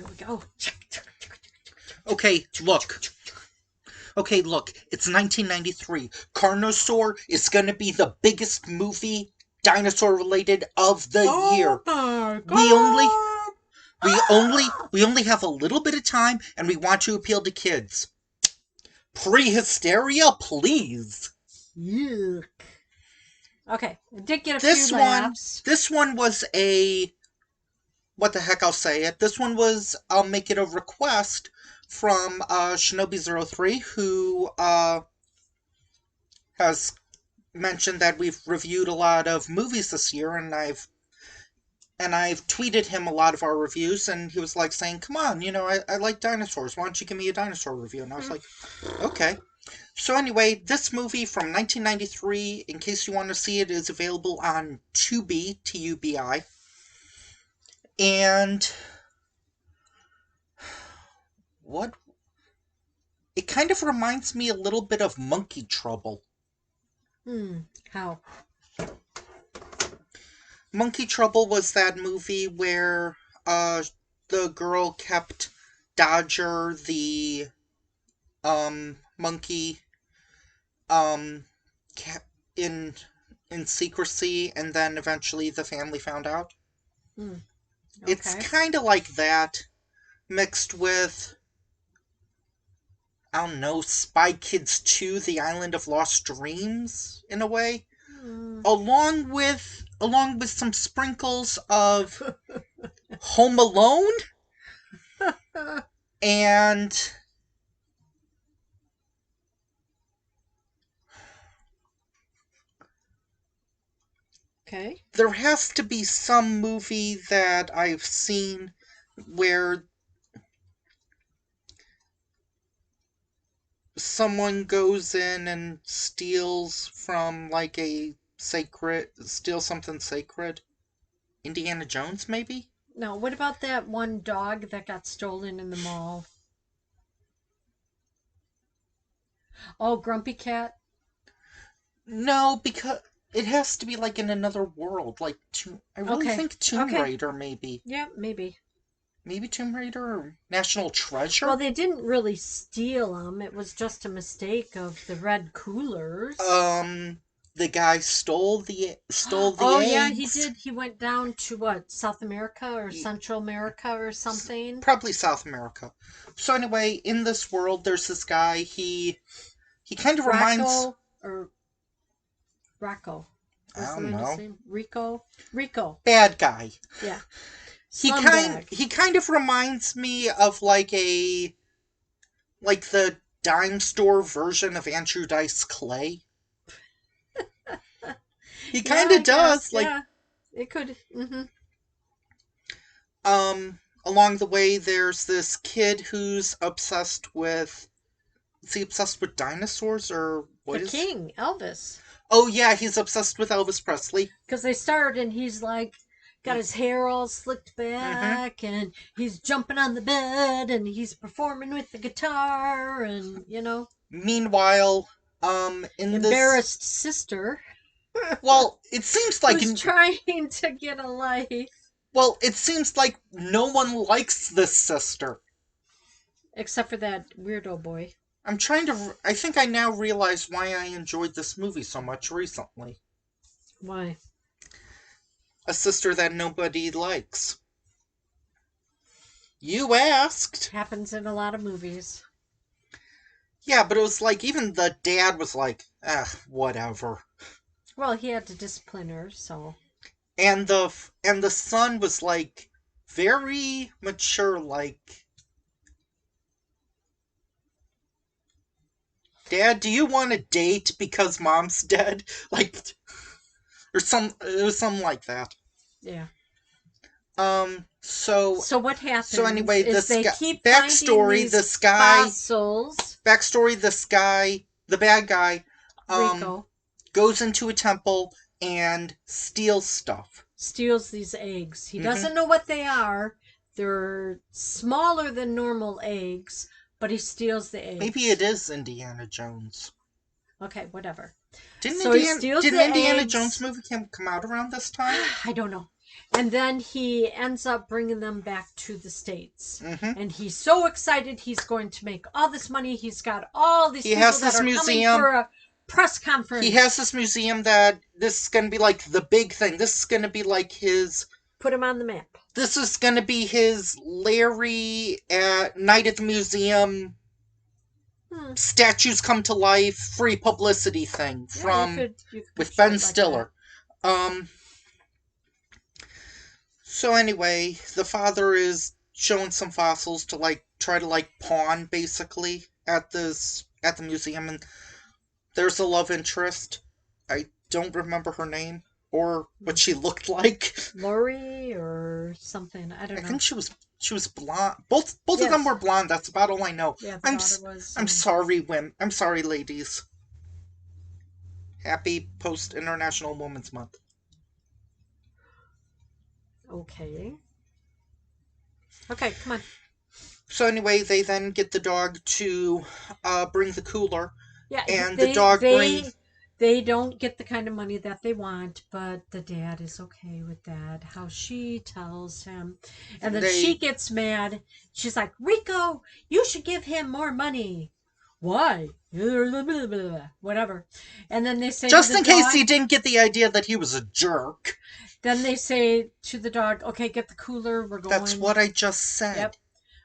here we go. Okay, look. Okay, look. It's 1993. Carnosaur is gonna be the biggest movie dinosaur-related of the year. My We only, God. we only have a little bit of time, and we want to appeal to kids. Prehysteria, please. Yuck. Okay, I did get a This few one, laughs. this one was a, what the heck, I'll say it. This one was, I'll make it a request from Shinobi03, who has mentioned that we've reviewed a lot of movies this year, and I've tweeted him a lot of our reviews, and he was like saying, "Come on, I like dinosaurs. Why don't you give me a dinosaur review?" And I was like, "Okay." So anyway, this movie from 1993, in case you want to see it, is available on Tubi, Tubi, and what? It kind of reminds me a little bit of Monkey Trouble. How? Monkey Trouble was that movie where the girl kept Dodger, the monkey, kept in secrecy, and then eventually the family found out. Okay. It's kind of like that, mixed with, I don't know, Spy Kids 2, The Island of Lost Dreams, in a way. Along with some sprinkles of Home Alone and Okay. there has to be some movie that I've seen where someone goes in and steals from like steals something sacred. Indiana Jones, maybe? Now, what about that one dog that got stolen in the mall? Oh, Grumpy Cat? No, because it has to be like in another world. Like, I really Okay. think Tomb Okay. Raider, maybe. Yeah, maybe. Maybe Tomb Raider or National Treasure? Well, they didn't really steal them. It was just a mistake of the red coolers. The guy stole the Oh, eggs. yeah, he did. He went down to what, South America or Central America or something? Probably South America. So anyway, in this world, there's this guy. He kind of reminds. Rocco or Rocco. I What's the don't man know. name? Rico. Bad guy. Yeah. He Slumbag. kind of reminds me of like the dime store version of Andrew Dice Clay. He kind of does. Guess, yeah, it could. Mm-hmm. Along the way, there's this kid who's obsessed with. Is he obsessed with dinosaurs or what The is? king, Elvis. Oh yeah, he's obsessed with Elvis Presley. Because they start and he's like, got his hair all slicked back, and he's jumping on the bed, and he's performing with the guitar, and Meanwhile, in embarrassed sister. Well, it seems like who's trying to get a life. Well, it seems like no one likes this sister. Except for that weirdo boy. I think I now realize why I enjoyed this movie so much recently. Why? A sister that nobody likes. You asked. Happens in a lot of movies. Yeah, but it was like, even the dad was like, whatever. Well, he had to discipline her, so. And the son was like, very mature, like, Dad, do you want to date because mom's dead? Like, it was something like that. Yeah. So what happens? So anyway, is they keep backstory. These This guy. Fossils. Backstory. This guy, the bad guy, Rico, goes into a temple and steals stuff. Steals these eggs. He doesn't know what they are. They're smaller than normal eggs, but he steals the eggs. Maybe it is Indiana Jones. Okay, whatever. Didn't Indiana Jones movie come out around this time? I don't know. And then he ends up bringing them back to the States. Mm-hmm. And he's so excited he's going to make all this money. He's got all these people that are coming for a press conference. He has this museum that this is going to be like the big thing. This is going to be like his... Put him on the map. This is going to be his Larry at Night at the Museum... Statues come to life, free publicity thing from you could with Ben like Stiller. So anyway, the father is showing some fossils to like try to like pawn basically at the museum, and there's a love interest. I don't remember her name or what she looked like. Lori or something. I don't know. I think she was blonde. Both yes. of them were blonde. That's about all I know. Yeah, I'm sorry, women. I'm sorry, ladies. Happy Post International Women's Month. Okay, come on. So anyway, they then get the dog to bring the cooler. Yeah, and the dog brings... They don't get the kind of money that they want, but the dad is okay with that. How she tells him. And then she gets mad. She's like, Rico, you should give him more money. Why? Whatever. And then they say... Just in case he didn't get the idea that he was a jerk. Then they say to the dog, okay, get the cooler, we're going. That's what I just said. Yep.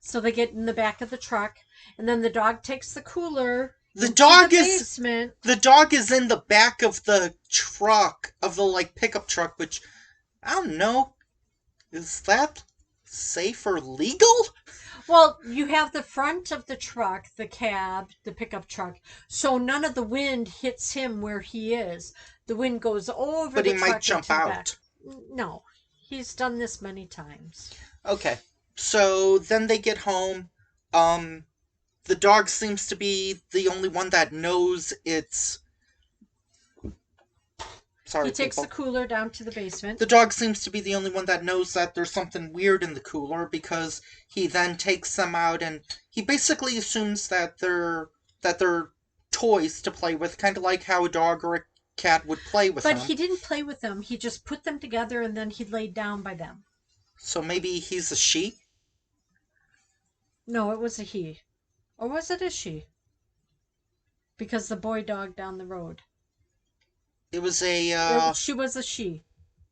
So they get in the back of the truck, and then the dog takes the cooler... The dog is in the back of the truck, of the like pickup truck, which I don't know. Is that safe or legal? Well, you have the front of the truck, the cab, the pickup truck, so none of the wind hits him where he is. The wind goes over but the he truck. But he might jump out. No, he's done this many times. Okay, so then they get home. The dog seems to be the only one that knows it's... Sorry, he takes the cooler down to the basement. The dog seems to be the only one that knows that there's something weird in the cooler, because he then takes them out and he basically assumes that they're toys to play with, kind of like how a dog or a cat would play with them. But he didn't play with them. He just put them together and then he laid down by them. So maybe he's a she? No, it was a he. Or was it a she? Because the boy dog down the road. It was a... She was a she.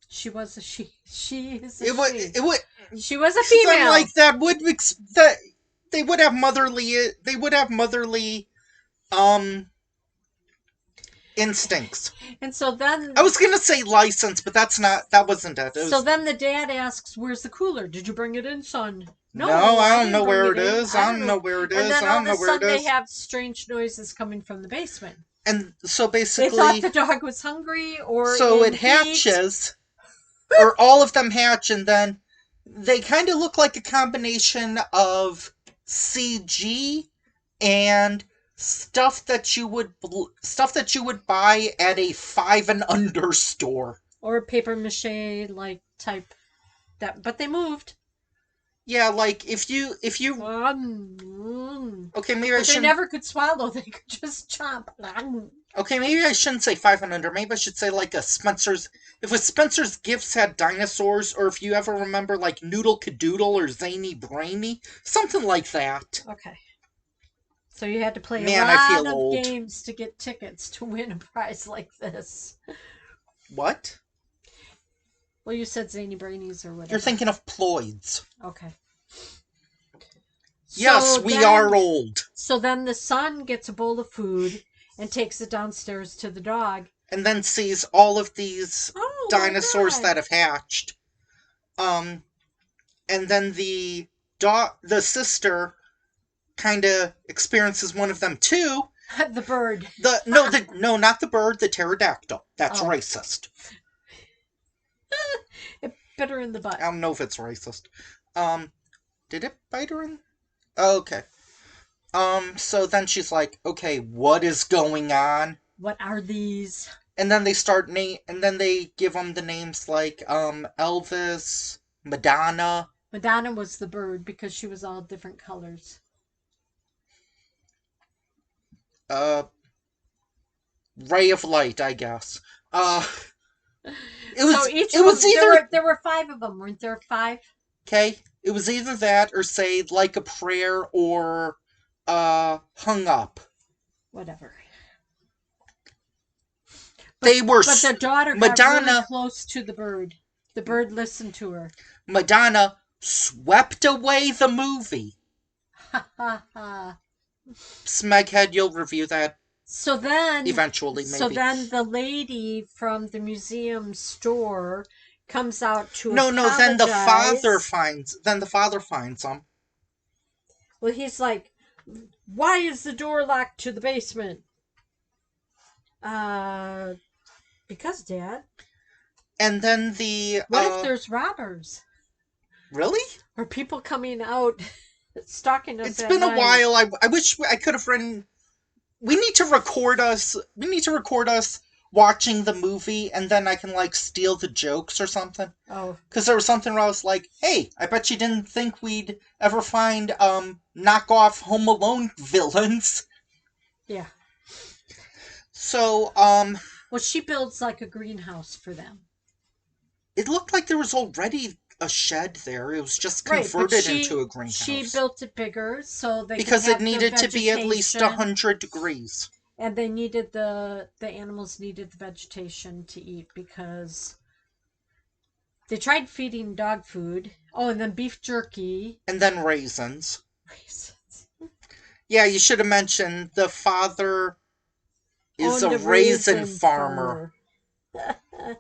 She was a she. She is a she. She was a female. Something like that they would have motherly instincts. And so then... I was going to say license, but that wasn't it. So then the dad asks, where's the cooler? Did you bring it in, son? No, I don't know where it is. I don't know where it is. And then all of a sudden they have strange noises coming from the basement. And so basically... They thought the dog was hungry or... So it hatches, or all of them hatch, and then they kind of look like a combination of CG and stuff that you would buy at a 5 and under store. Or paper mache like type that, but they moved. Yeah, like if you okay, maybe I shouldn't... They never could swallow. They could just chomp. Okay, maybe I shouldn't say 5 and under. Maybe I should say like a Spencer's... If a Spencer's Gifts had dinosaurs, or if you ever remember like Noodle Cadoodle or Zany Brainy, something like that. Okay. So you had to play a lot of games to get tickets to win a prize like this. What? Well, you said Zany Brainies or whatever. You're thinking of Ploids. Okay. Yes, we are old. So then the son gets a bowl of food and takes it downstairs to the dog. And then sees all of these dinosaurs that have hatched. And then the sister kind of experiences one of them too. The bird. No, not the bird, the pterodactyl. That's racist. It bit her in the butt. I don't know if it's racist. Did it bite her in? Okay. So then she's like, okay, what is going on? What are these? And then they and then they give them the names like, Elvis, Madonna. Madonna was the bird because she was all different colors. Ray of Light, I guess. It So was each it one, was either there were 5 of them, weren't there? 5. okay. It was either that or say like a prayer or hung up. Whatever. They were But the daughter got really Madonna. close to the bird. The bird listened to her. Madonna swept away the movie. Ha ha ha. Smeghead, you'll review that So then, eventually, maybe. the lady from the museum store comes out to No. apologize. Then the father finds them. Well, he's like, "Why is the door locked to the basement?" Uh, because, Dad. And then the What if there's robbers really? or people coming out stalking us? It's at been a night? while. I wish I could have written. We need to record us. Watching the movie, and then I can like steal the jokes or something. Oh, Because there was something where I was like, "Hey, I bet you didn't think we'd ever find knockoff Home Alone villains." yeah. So Well, she builds like a greenhouse for them. it looked like there was already a shed there. It was just Right, but converted into a greenhouse. she built it bigger so they because could it have needed the to be at least vegetation, 100 degrees. and they needed the animals needed the vegetation to eat because they tried feeding dog food. Oh, and then beef jerky. And then raisins. Raisins. Yeah, you should have mentioned the father is Owned a raisin farmer.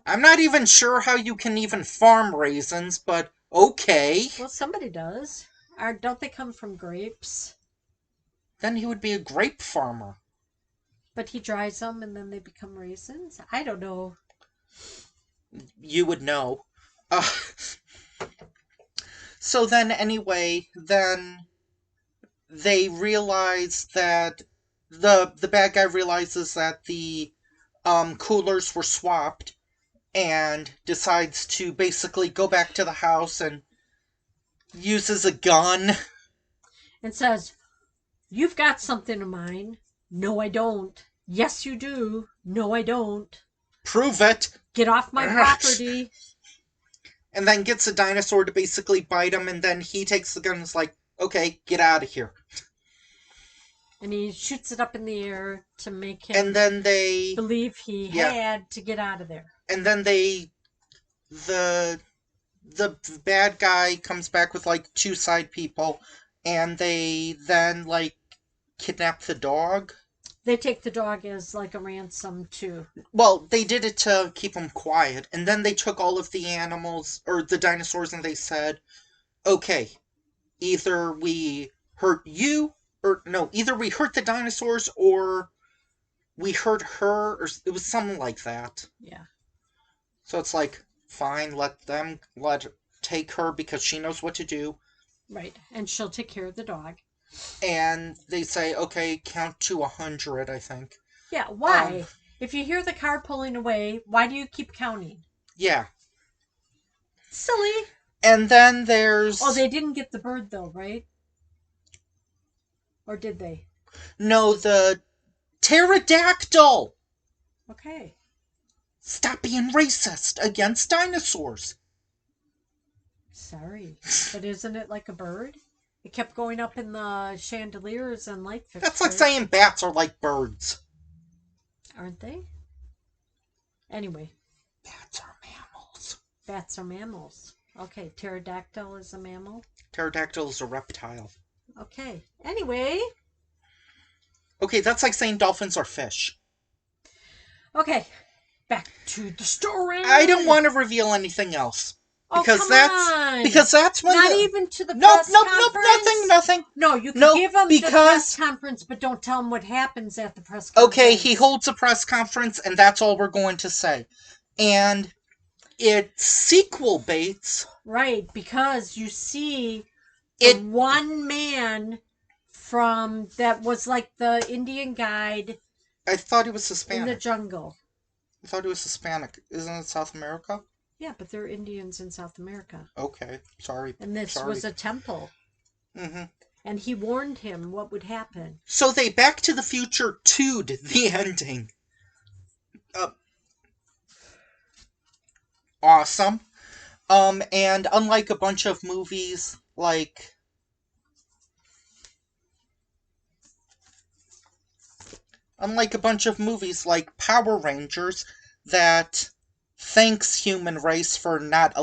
I'm not even sure how you can even farm raisins, but okay. Well, somebody does. Or don't they come from grapes? Then he would be a grape farmer. But he dries them and then they become raisins? I don't know. You would know. So then, anyway, then they realize that the bad guy realizes that the coolers were swapped and decides to basically go back to the house and uses a gun. And says, "You've got something of mine." "No, I don't." "Yes, you do." "No, I don't." Prove it. "Get off my property." And then gets a dinosaur to basically bite him, and then he takes the gun and is like, "Okay, get out of here." And he shoots it up in the air to make him and then they believe he had to get out of there. And then the bad guy comes back with like 2 side people, and they then like kidnap the dog. They take the dog as like a ransom too. Well, they did it to keep him quiet, and then they took all of the animals or the dinosaurs, and they said, "Okay, either we hurt you, or no, either we hurt the dinosaurs, or we hurt her," or it was something like that. Yeah. So it's like, fine, let take her because she knows what to do. Right, and she'll take care of the dog. And they say, okay, count to 100, I think. Yeah, why? If you hear the car pulling away, why do you keep counting? Yeah. Silly. And then there's... Oh, they didn't get the bird though, right? Or did they? No, the pterodactyl! Okay. Stop being racist against dinosaurs. Sorry. But isn't it like a bird? It kept going up in the chandeliers and light fixtures. That's like saying bats are like birds. Aren't they? Anyway. Bats are mammals. Bats are mammals. Okay, pterodactyl is a mammal? Pterodactyl is a reptile. Okay. Anyway. Okay, that's like saying dolphins are fish. Okay. Back to the story. I don't want to reveal anything else. Because that's when not even to the press conference. Nothing. No, you can give them the press conference, but don't tell them what happens at the press conference. Okay, he holds a press conference, and that's all we're going to say. And it's sequel baits. Right, because you see one man from that was like the Indian guide. I thought he was Hispanic. In the jungle. I thought he was Hispanic. Isn't it South America? Yeah, but there are Indians in South America. Okay, sorry. And this was a temple. Mm-hmm. And he warned him what would happen. So they Back to the Future 2'd the ending. awesome. And unlike a bunch of movies like Power Rangers that thanks human race for not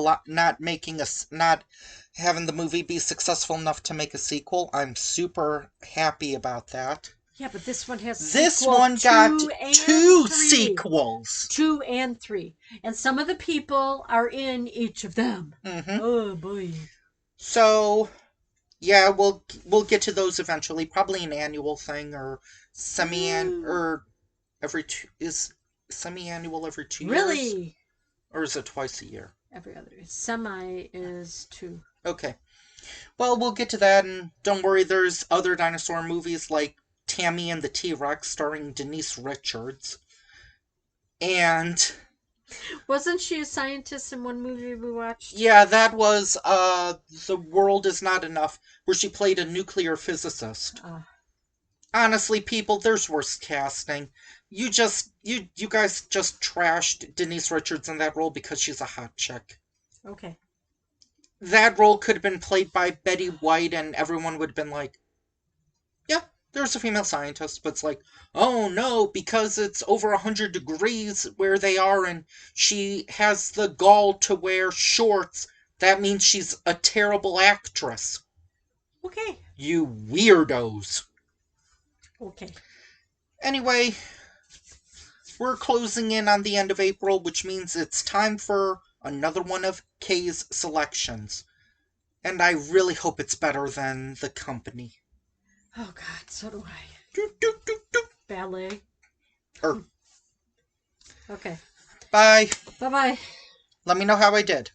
having the movie be successful enough to make a sequel. I'm super happy about that. Yeah, but this one has This sequel one got 2 and two 3. sequels. 2 and 3. And some of the people are in each of them. Mm-hmm. Oh boy. So yeah, we'll get to those eventually. Probably an annual thing or every two is semi-annual every 2 years, Really? or is it twice a year? Every other. Semi is 2. Okay. Well, we'll get to that, and don't worry. There's other dinosaur movies like Tammy and the T-Rex, starring Denise Richards, and Wasn't she a scientist in one movie we watched? yeah, that was The World Is Not Enough, where she played a nuclear physicist. Honestly, people, there's worse casting. You guys just trashed Denise Richards in that role because she's a hot chick. Okay. That role could have been played by Betty White and everyone would have been like, yeah, there's a female scientist, but it's like, oh no, because it's over 100 degrees where they are and she has the gall to wear shorts, that means she's a terrible actress. Okay. You weirdos. Okay. Anyway, we're closing in on the end of April, which means it's time for another one of Kay's selections. And I really hope it's better than The Company. Oh God, so do I. Do, do, do, do. Ballet. Okay. Bye. Bye bye. Let me know how I did.